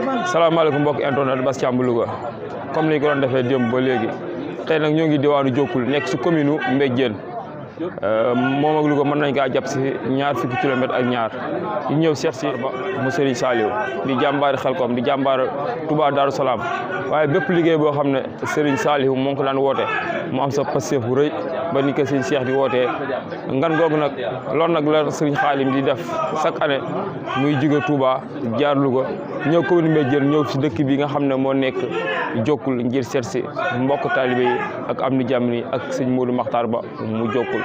salaamaaleykum mbokk internet Bass Thiam bu Louga comme ni ñu ko doon defee démb ba léegi tey nag ñoo ngi diwaanu Diokoul nekk si commune u Mbédiène moom ak Louga mën nañ kaa jàpp si 20 kilomètres ak ñaar ñu ñëw seet si mu Serigne Saliou di jàmbaari Xelkom di jàmbaar Touba Darou Salaam waaye bépp liggéey boo xam ne Serigne Saliou moo ngi ko daan woote mu am sa passif bu rëy ba ni ko Serigne Cheikh di wootee ngan googu nag loolu nag la Serigne Khadim di def chaque année muy jóge Touba jaar Louga ñëw commune Mbédiène ñëw si dëkk bi nga xam ne moo nekk Diokoul ngir seet si mbokk taalibe yi ak am ni jàmm ni ak sëñ Modou Makhtar Ba mu Diokoul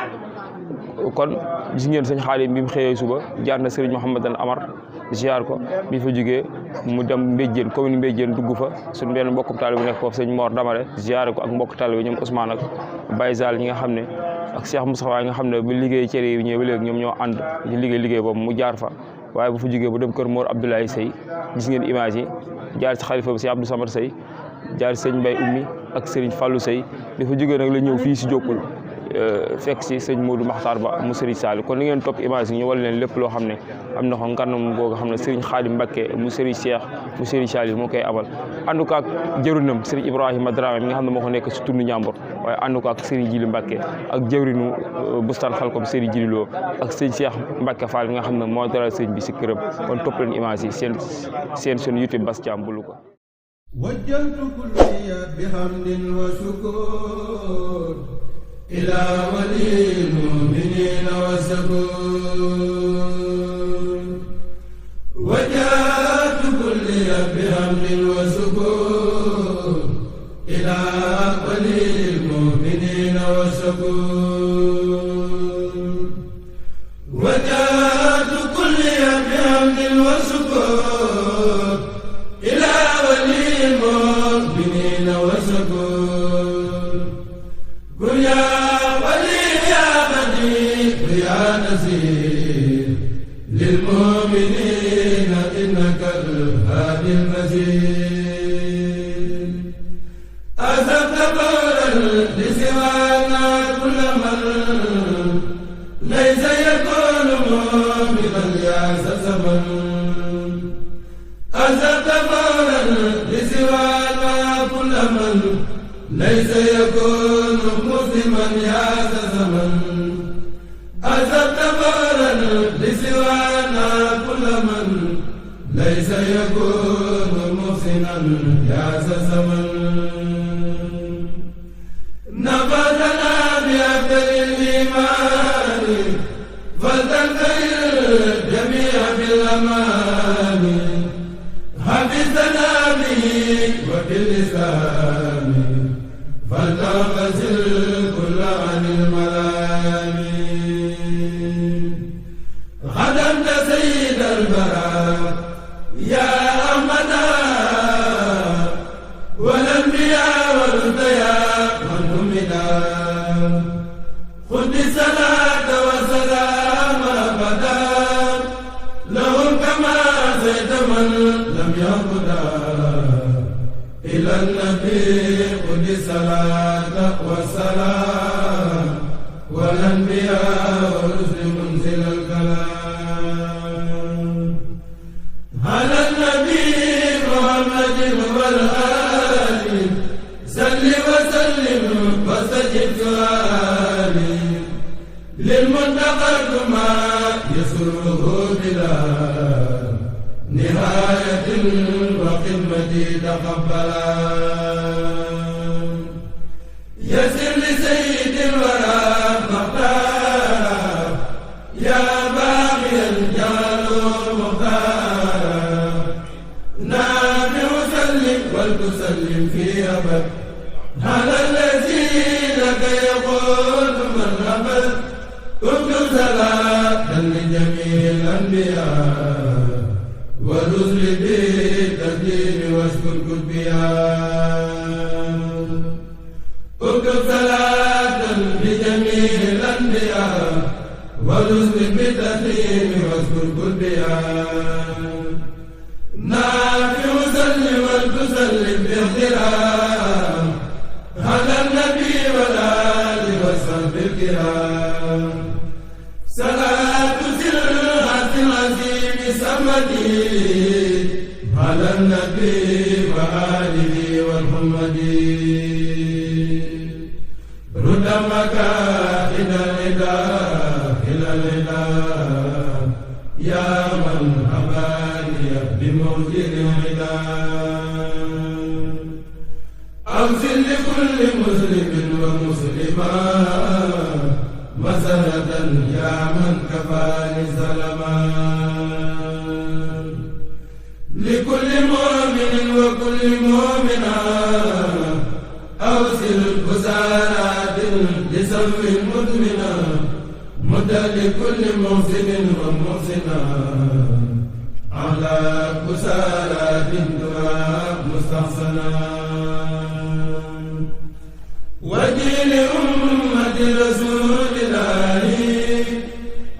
kon gis ngeen sëñ Khadim bi mu xëyee suba jaar na Serigne Mouhamadan Amar ziar ko bi fa jógee mu dem Mbédiène commune Mbédiène dugg fa suñu benn mbokk taalibe bu nekk foofu sëñ Mor Damare ziar ko ak mbokk taalibe ñoom Ousmane ak Baye Zal ñi nga xam ne ak Cheikh Moustapha nga xam ne bu liggéey cere yi ñëwee ba léegi ñoom ñoo ànd di liggéey boobu mu jaar fa waaye bu fa jógee bu dem kër Mor Abdoulaye Sey gis ngeen image yi jaar si xalifa bi si Abdou Samad Sey jaar si sëñ Mbaye Oumy ak Serigne Fallou Sey dafa jógee nag la ñëw fii si Diokoul fekk si sëñ Modou Makhtar Ba mu Serigne Saliou kon ni ngeen topp image yi ñu wal leen lépp loo xam ne am na ko nganam googu xam ne Serigne Khadim Mbacké mu Serigne Cheikh mu Serigne Saliou moo koy amal ànd ko ak jëwrinam Serigne Ibrahima Dramé mi nga xam ne moo ko nekk si tundu Njàmbur waaye ànd ko ak Serigne Djili Mbacké ak jëwrinu bustaan Xelkom Serigne Djili Lo ak sëñ Cheikh Mbacké Fall mi nga xam ne moo dalal sëñ bi si këram kon topp leen image yi seen YouTube Bass Thiam bu Louga wajjaltu kulliya bihamdin wa shukur ila walil mu'minina wa sakur wajjaltu kulliya bihamdin wa shukur ila walil mu'minina wa sakur wajjaltu kulliya bihamdin wa shukur للمؤمنين إنك الهادي المزيد أذبت قولا لسوانا كل من ليس يكون مؤمنا يا زمن أذبت قولا لسوانا كل من ليس يكون مسلما يا زمن أذبت قولا لسوانا كل من ليس يكون محسنا يا زمن نبذنا بأفضل الإيمان فلتنتهي الجميع بالأمان حفظنا به وبالإسلام فلتغتسل كل عن الملام خدمت سيد البراء يا أحمد والأنبياء والأنبياء من همدا خذ الصلاة والسلام أبدا لهم كما زيد من لم يهدى إلى النبي خذ الصلاة والسلام والأنبياء والرسل منزل الكلام على النبي محمد والآل صل وسلم وسجد سؤالي للمنتقى ما يسره بلا نهاية وخدمتي تقبلا يسر لسيد الورى مختار يا باغيا جعل مختار نافع سلم ولتسلم في أبد على الذي لك يقول من أبد اكتب صلاة لجميع الأنبياء والرسل بالتسليم واشكر كتبيان اكتب صلاة لجميع الأنبياء والرسل بالتسليم واشكر كتبيان نافع سلم وتسلم باحترام على النبي والآل وصحبه الكرام صلاة سر العظيم سمدي على النبي وآله والحمد رد مكائد الإله إلى الإله يا من أباني بموجد العداء أغفر لكل مسلم ومسلمة مسألة يا من كفاني سلما لكل مؤمن وكل مؤمنة أوصل بسارات لسوء مدمنة مد لكل محسن ومحسنة على بسارات دعاء مستحسنة وجيل أمة رسول الله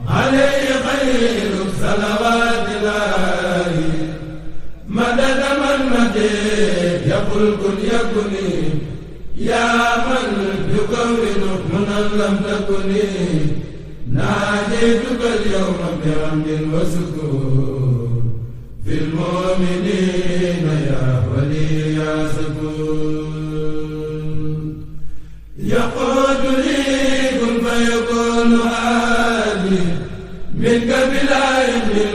عليه خير صلوات الله مدد من مدد يقول كن يكن يا من يكون منا لم تكن ناديتك اليوم بحمد وسكون في المؤمنين يا ولي يا سكون يقول لي كن فيكون عادي منك بلا علم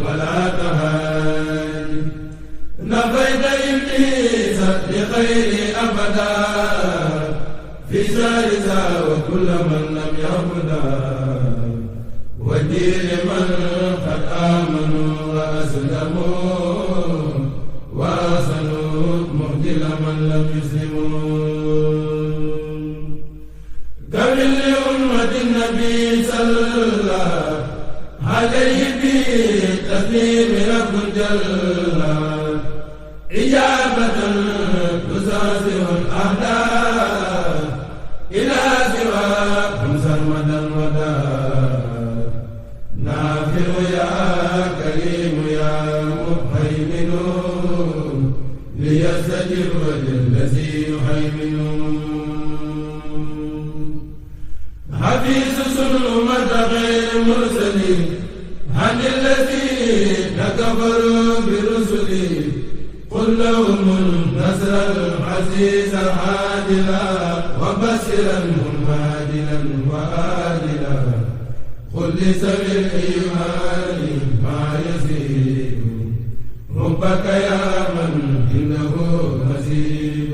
ولا تهاني نفيت إبليس لخير أبدا في سارسا وكل من لم يعبدا ودين من قد آمنوا وأسلموا وأحسنوا مهدل من لم يسلموا كمل لأمة النبي صلى الله عليه بتسليم رب جل إجابة تساسر الأعداء إلى سواكم سرمدا ودا نافع يا كريم يا مهيمن ليستجب الذي يهيمن حفيظ سلمة غير مرسلين عن الذين كفروا برسلي قل لهم النصر العزيز عادلا وبشرا مهادلا وآدلا قل لسوي الإيمان ما يزيد ربك يا من إنه مزيد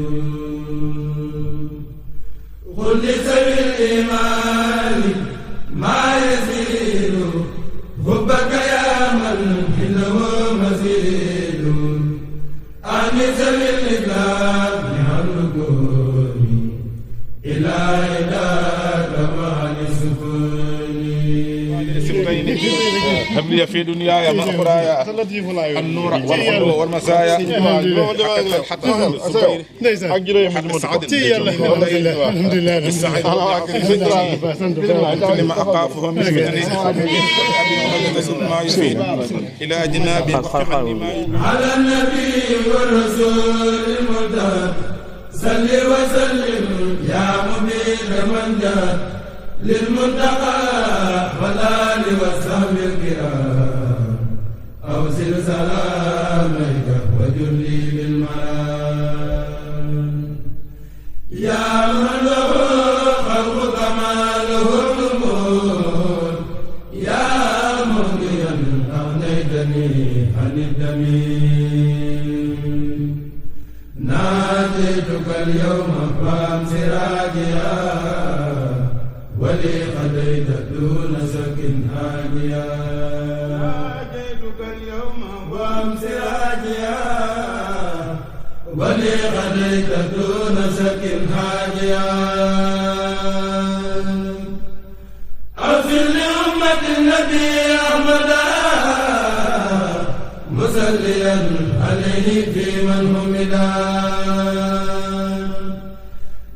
قل لسوي الإيمان ما يزيد ربك يا من إنه مزيد أنس بالإسلام يهلكون إلى إله مع السكون هب لي في دنياي ما أخرايا النور والحلو والمسايا حتى أجري حق السعادة الحمد لله بالسعادة لما أقافه من فتني ما يفيد إلى جنابي على النبي والرسول المرتضى صل وسلم يا مبيد من جاء للمنتقى والآل والصحب الكرام أوصل سلامك وجلي بالمنام يا من له خلق كماله الأمور يا مغنيا أغنيتني عن الدمين ناديتك اليوم فام سراجيا ولي خديت دون سك هاديا ناديتك اليوم فام سراجيا ولي خديت دون سك هاديا أغفر لأمة النبي أحمدا مسليا عليه في من همدا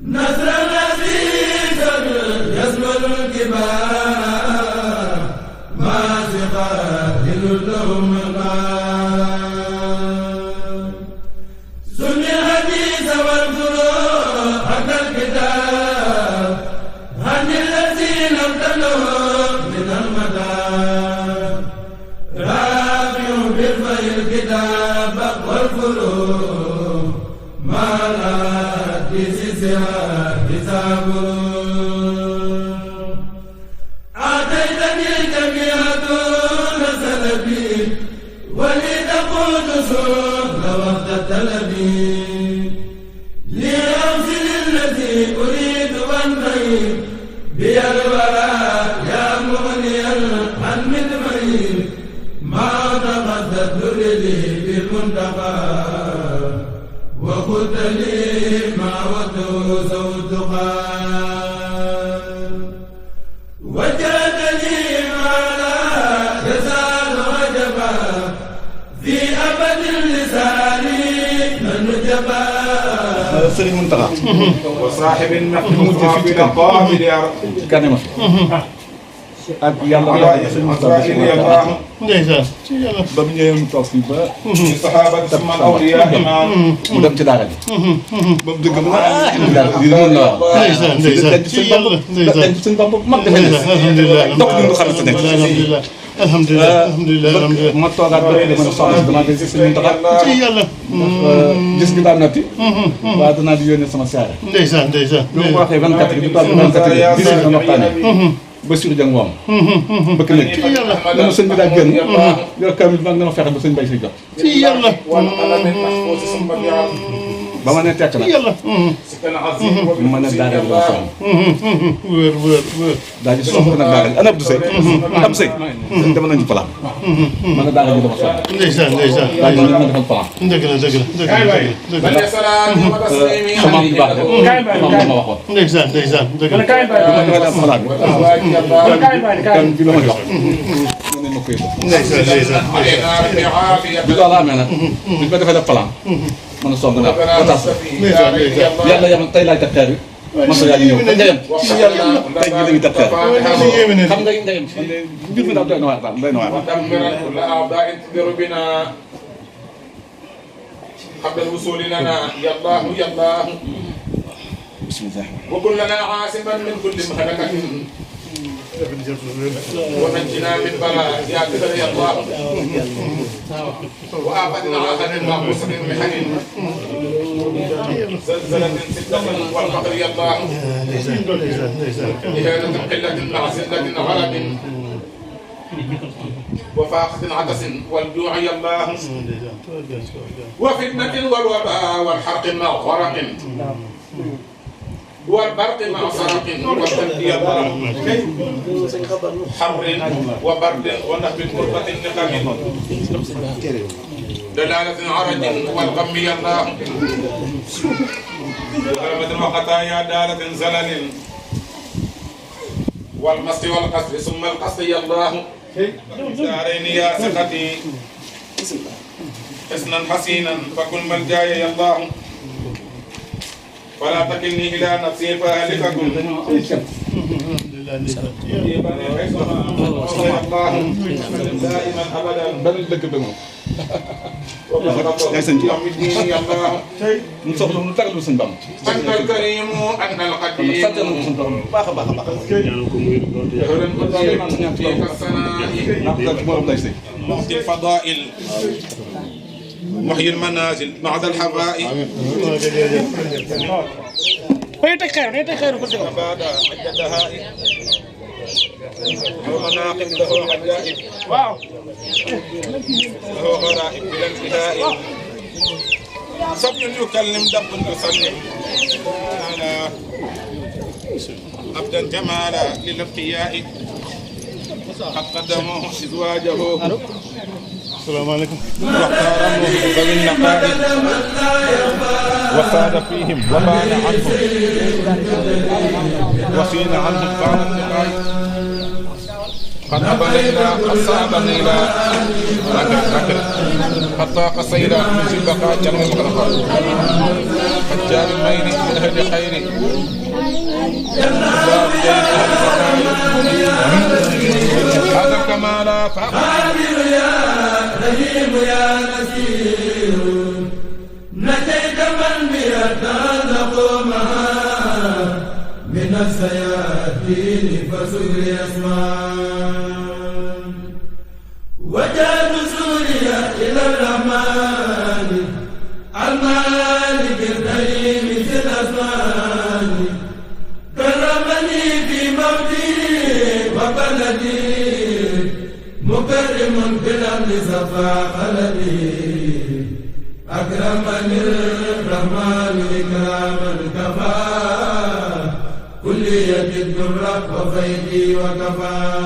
نصر عزيزا يسمر الكبار ماسقا لهم الغار سمي الحديث والفروع حتى الكتاب عن الذين امتنوا من المدار رافع بالفيل الكتاب والفروع ما لا بزيزها بزابر أعطيتني جميع دون سلبي ولي تقود سوق وقت طلبي لأوصل الذي أريد وانتهي بي الورى يا مغنيا عن مدمعين ما تقدت لي بالمنتقى وقلت لي ما وته زودها وجدني ما لا يزال عجبا في أبد لساني من جبا Sëriñ Muntaxa wa saaxibin mahmud fi qaabil ya kanema ak yàlla Sëriñ Muntaxa ndeysaan ba mu ñëwee mu toog fii ba saxaaba sama awliya imaam mu dem ci daara ji ba mu dëgg mu ndeysaan ndeysaan ci yàlla ndeysaan suñu bamba mag defe ne alhamdulilah dox ñu xam sa nekk alhamdulilah alhamdulilah ma toogaat ba mën a soxla dama gis Sëriñ Muntaxa ci yàlla gis gi daan natti waaw danaa di yónnee sama saare ndeysaan ndeysaan bi ma waxee 24 bi toog 24 gis nga waxtaane Bassirou Dieng moom bëgg nañ ci yàlla dama sëñ bi daa génn yor kamil mag dama fexe ba sëñ bay si jot ci yàlla ba ma ne tekk nag yàlla ma ne daara bi dama sonn wër daal di sonn nag daara ana Abdou Sey am Sey dama nañu plan ma ne daara bi dama sonn ndeysaan ndeysaan daal di ma defal plan dëgg la sama bu baax de moom ma waxoon ndeysaan dëgg la ma defal plan kan bi la ma jox ne ma koy ndeysaan bi loolu amee nag bi ma defee plan man a song naa ba tas yàlla yam tey laay teg xeer bi man sa yaa ngi ñëw ndeyam tey jii dañuy teg xeer xam nga ndeyam mbir mi daal doy na waar daal doy na waar قبل الوصول لنا يا الله يا الله بسم الله وكن لنا عاصما من كل مهلكة ونجنا من بلاء يا قدر يا الله وآفتنا آخر معقوسة محن زلزلة ستة والفقر يا الله إهانة قلة مع زلة غرب وفاقة عطس والجوع يا الله وفتنة والوباء والحرق مع غرق والبرق مع صرق والبرق يا الله حر وبرد ونهب كربة نقم دلالة عرج والغم يا الله وغربة وخطايا دالة زلل والمسط والقصد ثم القصد يا الله دارين يا ثقتي حسنا حسينا فكن ملجاي يا الله ولا تكلني الى نفسي فاهلككم دائما ابدا bal dëkk ba moom yaay sëñ bi يا الله mu soxla mu tagal sëñ Bamba انت الكريم انت القديم sant na ko sëñ Bamba baax a baax a baax فيك الثناء borom lay sëy مهدي الفضائل محيي المنازل بعد الحرائق بعد عدتها ومناقب له عجائب له غرائب بلا انتهاء صبي يكلم دب يسلم على عبدا جمالا للابقياء قد قدموه ازواجه السلام عليكم واختاروا ذوي النقائد وفاد فيهم وبان عنهم وصين عنهم بعض النقائد قد أبلينا قد صعبنا إلى ركب حتى قصينا من في البقاء جمع المغرقات قد جاء الميل من أهل خير هذا الكمال قابل يا رحيم يا نسير نجيت من بيتازق معا من السياتين فسر اسمان وجاد سوريا الى الرحمن المالك الرحيم ذي الأسمان كرمني في موتي وبلدي مكرم بالأمن صفا خلدي أكرمني الرحمن إكراما كفى كلية الدر وفيدي وكفى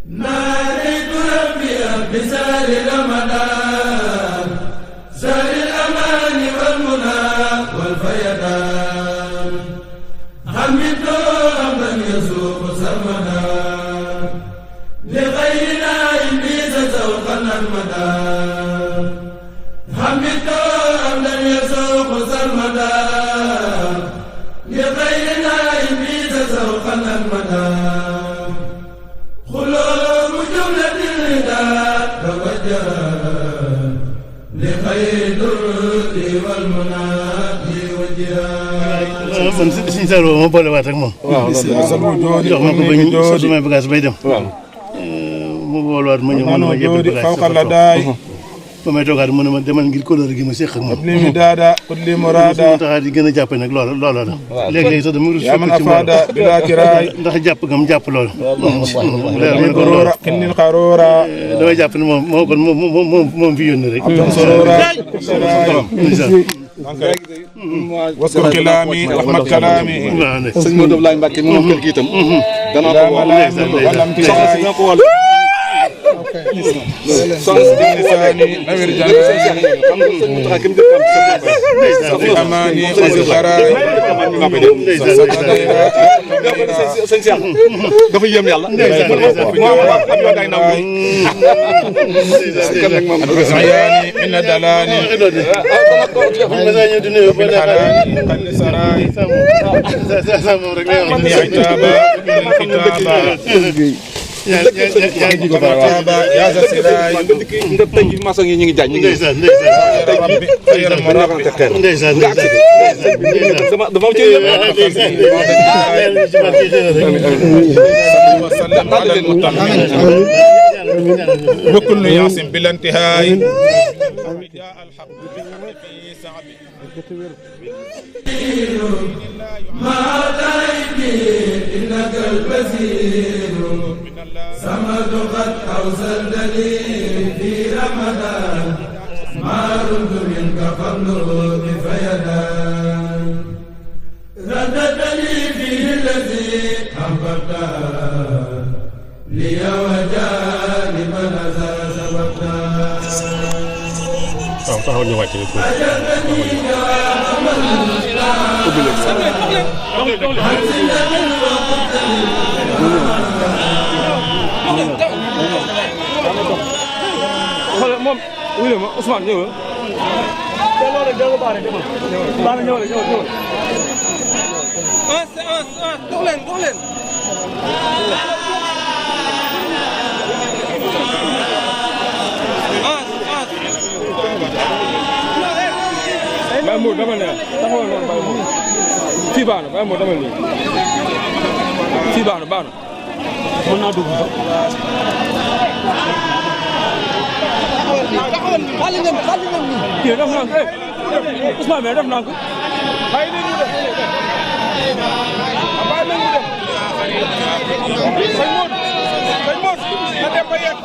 ناديت ربي بسال رمضان سال الأمان والمنى والفيضان حمدت من يسوق سرمدا لغيرنا إبليس سوقا المدى حمدت من يسوق سرمدا لغيرنا إبليس سوقا المدى خلوم جملة الرداء توجه لخير الدر والمنى man Sëñ Saliou ma boolewaat ak moom. waaw jox ma ko ba ñu sotti may bagage bay dem. waaw mu boolewaat ma ñëw ma yebbi bagage ba may toogaat mu ne ma demal ngir kóllëre gi ma séq ak moom. li daada kulli murada taxaat di gën a jàpp nag loola la. léeg-léeg sax dama rus fekk ci moom ndax jàpp nga mu jàpp loolu. damay jàpp ne moom fi yónni rek. waskur kalaami rahmat kalaami sëñ Modou Abdoulaye Mbacke moom kër gi itam danaa ko woo soxna si dina ko woo soxna si lisaani nawir jàng xam nga sëñ Mountakha kim dëkk am sa amaani fasi xaraay sëñ Cheikh dafa yëm yàlla am gaay naw ayaani min dalaani من حنان قل سراي إني عتابا من الكتابة يا ذا سراي nga tey ji maçon yi ñu ngi jaaj ñu ngi ربي خير مرافق dama ci وسلم على المطهرين وكل ياس بلا انتهاء جاء الحق في سعبه ما تايبي إنك البصير سمد قد أوصلتني في رمضان ما رد منك قبله بفيدان رددني فيه الذي أحببت لي وجانب الأذى سبقتا taxaw ñu wàcc xoolal moom wuyu ma Ousmane ñëwal Baye Mour dama ne taxawal noonu Baye Mour fii baax na Baye Mour dama nii fii baax na mën naa dugg sax kii def naa ko Ousmane mais def naa ko bàyyi leen ñu def bàyyi leen ñu def sëñ Mour na dem ba yegg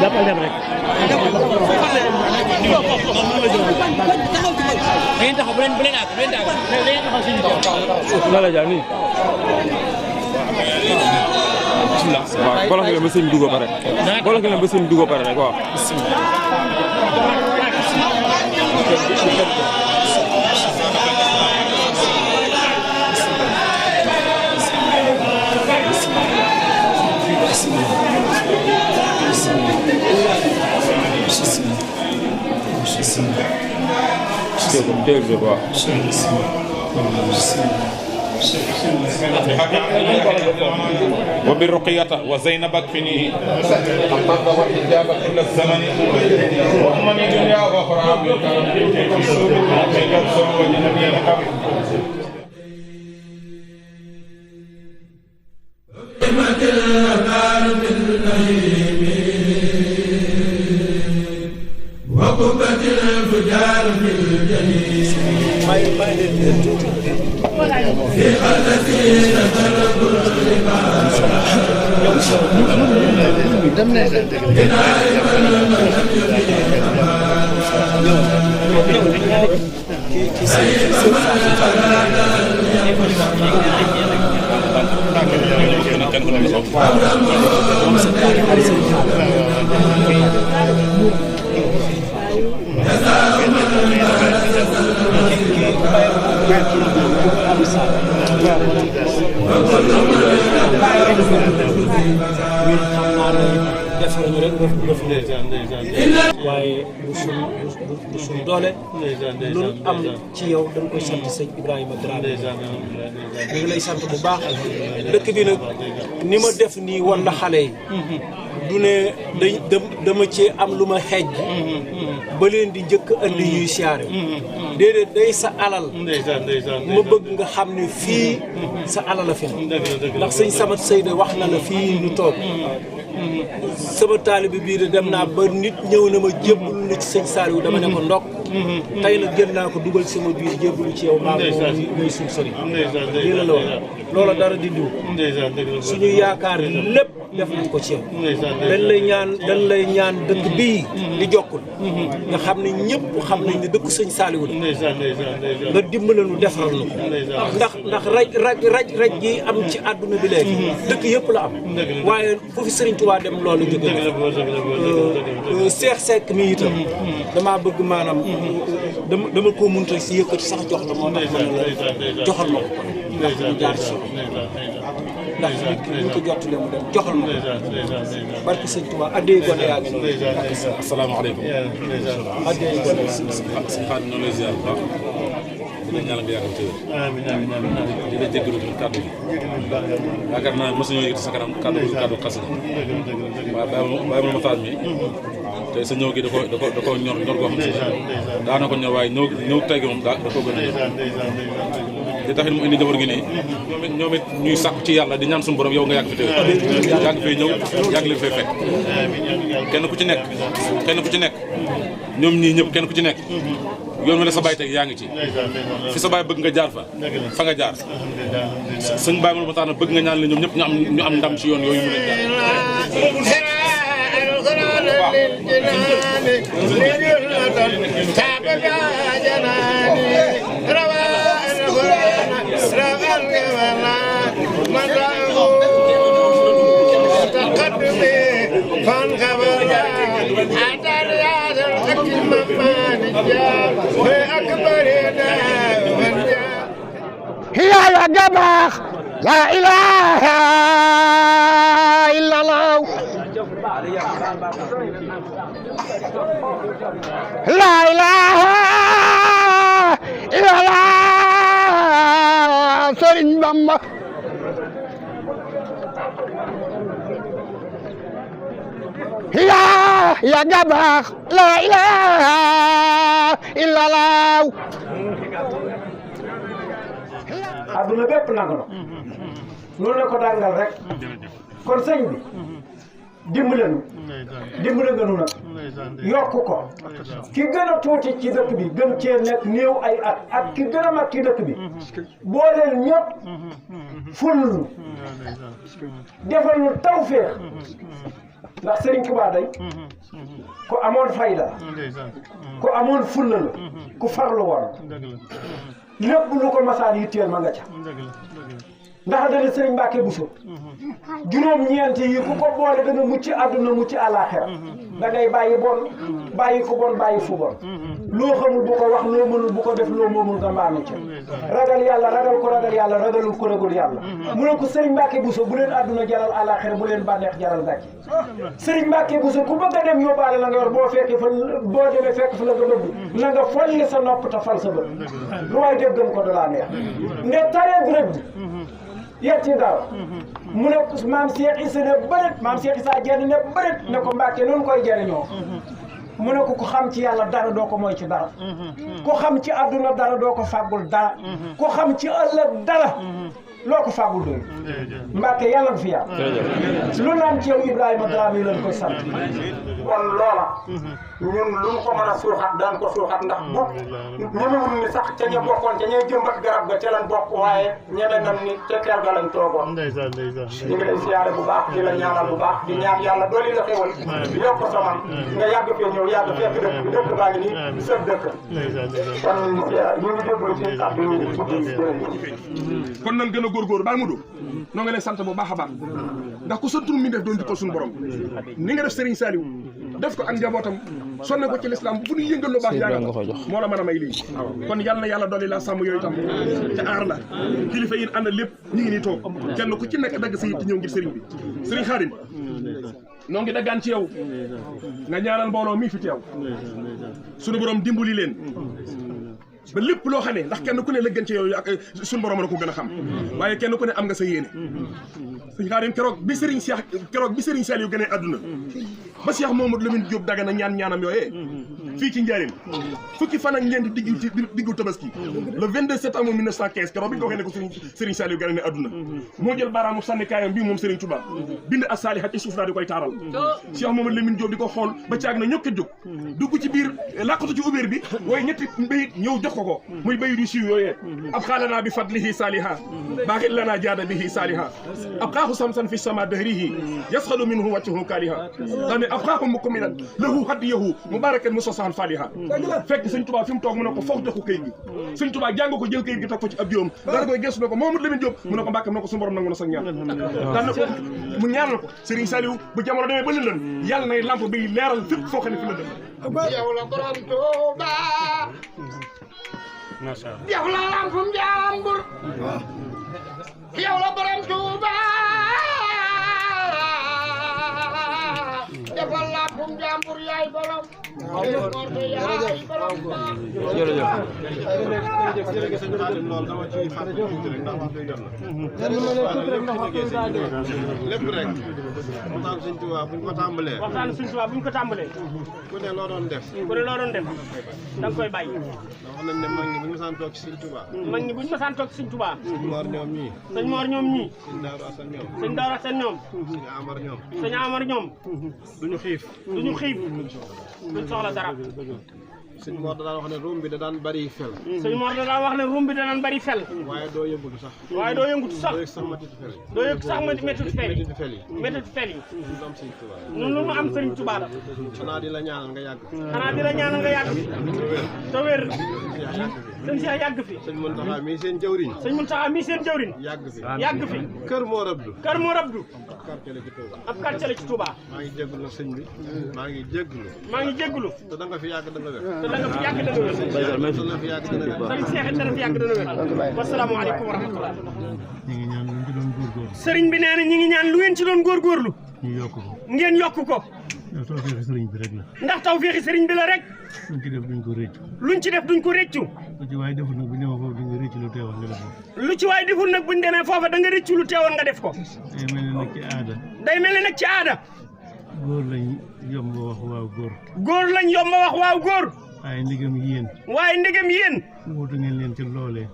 jàppal dem rek ngeen taxaw bu leen àgg la la jaar nii waaw bolox leen ba sëñ dugg pare bolox leen ba sëñ dugg pare rek waaw وبالرقية وزينب اكفنيه حقق والحجاب كل الزمن وأمني دنيا وأخرى بالكرم في سوء الحقيقة وجنبي الحق الأبدان بالنعيم waaye du suñu doole lu am ci yow dañ koy sant sëñ Ibrahima Dramé ñu ngi lay sant bu baax dëkk bi nag ni ma def nii wan la xale yi du ne dama ci am lu ma xeej ba leen di njëkk andi yuy siyaare déedéet day sa alal ma bëgg nga xam ne fii sa alal la fi ndax sëñ Samat Seyde wax na la fii ñu toog sama taalibe bii de dem naa ba nit ñëw na ma jébbalu na ci sëñ Saliou dama ne ko ndokk tey nag jël naa ko dugal sama biir jébbalu ci yow maa ngi mooy suñu sëriñ lii la la wax loola dara di diw suñu yaakaar lépp def nañ ko ci yow dañ lay ñaan dëkk bii di jokkul nga xam ne ñëpp xam nañ ne dëkk sëñ Saliou nga dimbale nu defaral nu ko ndax raj gi am ci àdduna bi léegi dëkk yëpp la am waaye foofu sëriñ Tuubaa dem loolu jóge Seex Sekk mi itam damaa bëgg maanaam dama ko mënta si yëkkati sax jox la moo tax man la joxal ma ko ndax ñu jaar si ndax nit ki ñu ko jottale mu dem joxal ma ko barke sëñ Tuubaa addee gone yaa ngi noonu. asalaamaaleykum. addee gone yaa ngi sëñ Xaadim noonu lay ziar bu baax dina ñaanal nga yàggal tëwër di la jégalu ci kàddu gi yaakaar naa mos nañoo yëkkati sa kanam kàddu xas na waaye bàyyi ma taal mi te sa ñëw gi da ko ñor goo xam si daana ko ñor waaye ñëw tey gi moom da ko gën a ñor li tax it mu indi jabar gi nii ñoom it ñuy sàkku ci yàlla di ñaan suñu borom yow nga yàgg fi tëwër yàgg fay ñëw yàgg leen fay fekk kenn ku ci nekk ñoom ñii ñëpp kenn ku ci nekk yoon wi la sa baay teg yaa ngi ci fi sa baay bëgg nga jaar fa nga jaar sëñ baay ma tax na bëgg nga ñaan la ñoom ñëpp ñu am ndam ci yoon yooyu mu leen jaar يا جماعة لا إله إلا الله لا إله إلا الله سرين بامبا يا جماعة لا إله إلا الله adduna bépp nangu na noonu la ko dàngal rek kon sëñ bi dimbale nga nu nag yokk ko ki gën a tuuti ci dëkk bi gën cee nekk néew ay at ak ki gën a mag ci dëkk bi booleel ñëpp ful nu defal nu tawféex ndax Sëriñ Tuubaa day ku amoon fayda ku amoon fulla la ku farlu woon lépp lu ko masaan yitteel ma nga ca ndax dana Sëriñ Mbàkke Buso juróom-ñeent yi ku ko boole da nga mucc àdduna mucc àllaaxira da ngay bàyyi bon bàyyi ko bon bàyyi fu bon loo xamul bu ko wax loo mënul bu ko def loo moomul nga mbaami ca ragal yàlla ragal ko ragal yàlla ragalul ko ragul yàlla mu ne ko Sëriñ Mbàkke Buso bu leen àdduna jaral àllaaxira bu leen bànneex jaral gàcce Sëriñ Mbàkke Buso ku bëgg a dem yóbbaale la nga yor boo fekkee fa boo demee fekk fa la nga bëgg na nga folli sa nopp te fal sa bët lu waay déggam ko dalaa neex nde taree rëdd yetti daaw mu ne maam Cheikh Issa ne bërit maam Cheikh Issa jenn ne bërit ne ko Mbàkke noonu koy jëriñoo mu ne ko ku xam ci yàlla dara doo ko moy ci dara ku xam ci àdduna dara doo ko fàggul dara ku xam ci ëllëg dara loo ko fàggul doy Mbàkke yàlla nga fi yàlla lu naan ci yow Ibrahima Dramé lañ koy sant kon loola ñun lu mu ko mën a suuxat daan ko suuxat ndax bu ñemewul ni sax ca ña bokkoon ca ñay jëmbat garab ga ca lan bokk waaye ñeme nam ni ca kër ga lañ toogoon ñu ngi lay siyaare bu baax di la ñaanal bu baax di ñaan yàlla dooli la xewal yokk sa man nga yàgg fee ñëw yàgg fekk dëkk bi dëkk baa ngi nii sëb dëkk kon ñu ngi déglu ci kàddu yi kon nan gën a góorgóorlu baal mu du noo nga lay sant bu baax a baax ndax ku santul mi def doon dikkal suñu borom ni nga def Serigne Saliou def ko ak njabootam sonne ko ci l'islam bu ñu yëngal lu baax yaa nga moo la mën a may lii kon yal na yàlla dolli la sàmm yooyu tam te aar la kilifa yi ànd lépp ñu ngi nii toog kenn ku ci nekk dagg sa yitt ñëw ngir Serigne bi Serigne Khadim noo ngi daggaan ci yow nga ñaanal mbooloo mii fi teew suñu borom dimbali leen ba lépp loo xam ne ndax kenn ku ne la gën ci yow ak suñu borom la ko gën a xam waaye kenn ku ne am nga sa yéene sëñ Xaadim keroog bi Serigne Saliou gënee àdduna ba Cheikh Mamadou Lamine Diop Dagana ñaanam yooyee fii ci Njaaréem fukki fan ak ñeent diggu tabaski le 22 septembre 1915 keroog bi ñu ko waxee ne ko Serigne Saliou gënee àdduna moo jël baaraamu sànnikaayam bii moom Serigne Touba bind as-saalihaat ci suuf daal di koy taaral Cheikh Mamadou Lamine Diop di ko xool ba caag na ñokk a jóg dugg ci biir làqatu ci ubéer bi waaye ñetti bayit ñëw jox ko muy bayit yu siiw yooyee ab xaalanaa bi fadlihi saaliha baaxit lanaa jaada bihi saaliha ab xaaxu samsan fi sama dahrihi yasxalu minhu wàccuhu kaaliha daane ab xaaxu mukmilan lahu hadiyahu mubarakan musasahan faliha fekk sëñ Touba fi mu toog mu ne ko foog jox ko këyit gi sëñ Touba jàng ko jël këyit gi teg ko ci ab jiwam dara koy gëstu ne ko Mamadou Lamine Diop mu ne ko Mbàkke mu ne ko suñu borom nangu na sa ñaan daan na ko mu ñaanal ko Serigne Saliou bu jamono demee ba lëndëm yàlla nay lamp bi leeral fépp foo xam ne fi lëndëm yow la borom Touba yow la lampum jàmbur yow la borom Touba defal lampum jàmbur yaay borom yaay borom jërëjëf sëñ Xaadim loolu dama ci fàttali tuuti rek ndax wax dëgg lépp rek waxtaan sëñ Tuubaa buñ ko tàmbalee ku ne loo doon def da nga koy bàyyi wax nañ ne mag ñi buñ masaan toog ci sëñ Tuubaa sëñ Tuubaa sëñ Mor ñoom ñii sëñ Mor ñoom ñii sëñ Daaru Asan ñoom sëñ Daaru Asan ñoom sëñ Amar ñoom duñu xiif duñ soxla dara sëñ Mor da daan wax ne ruum bi da daan bari fel sëñ Mor da daan wax ne ruum bi da daan bari fel waaye doo yëngutu sax doo yëg sax métti fel yi ñun lu mu am sëriñ Tuubaa la xanaa di la ñaanal nga yàgg te wér sëñ Cheikh yàgg fi sëñ Muntaxa mii seen jawriñ yàgg fi kër moo rabdu ab quartier la ci Touba maa ngi jégalu sëñ bi maa ngi jégalu te da nga fi yàgg da nga wér sëñ Cheikh dana fi yàgg dana wér wasalaamaaleykum wa rahmatullah sëriñ bi nee na ñi ngi ñaan lu ngeen ci doon góorgóorlu ngeen yokk ko ndax tawfeexi sëriñ bi la rek luñ ci def duñ ko réccu lu ci waay deful nag bu ñu demee foofu di nga réccu lu teewoon nga def ko lu ci waay deful nag buñ demee foofa da nga réccu lu teewoon nga def ko day mel ne nag ci aada góor lañ yomb wax waaw góor lañ yomb wax waaw góor waaye ndegam yéen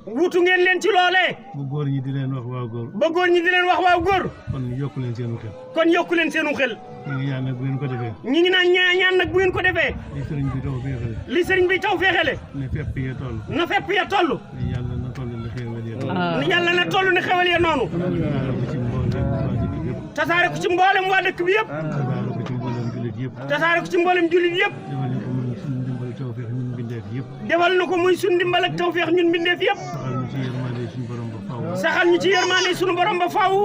wutu ngeen leen ci loolee bu góor ñi di leen wax waaw góor kon yokku leen seenu xel ñu ngi ñaan nag bu ngeen ko defee ñi ngi naan ñaan nag bu ngeen ko defee li sëriñ bi taw féexale li sëriñ bi taw féexale na fépp ya toll yàlla na toll ni xewal ya noonu tasaare ko ci mboolem waa dëkk bi yëpp tasaare ko ci mboolem jullit yëpp defal na ko muy suñu ndimbal ak tawfeex ñun mbindeef yëpp saxal ñu ci yërmande suñu borom ba faaw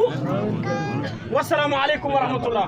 wasalaamu aleykum wa rahmatullah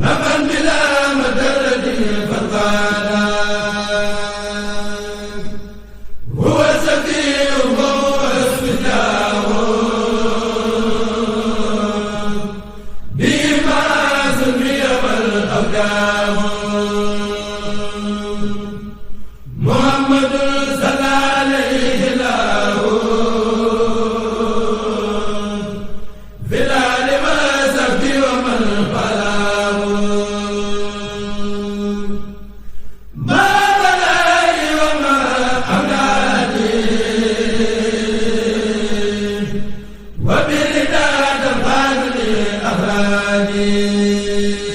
Naban وبالرداد الفاضل أفرادي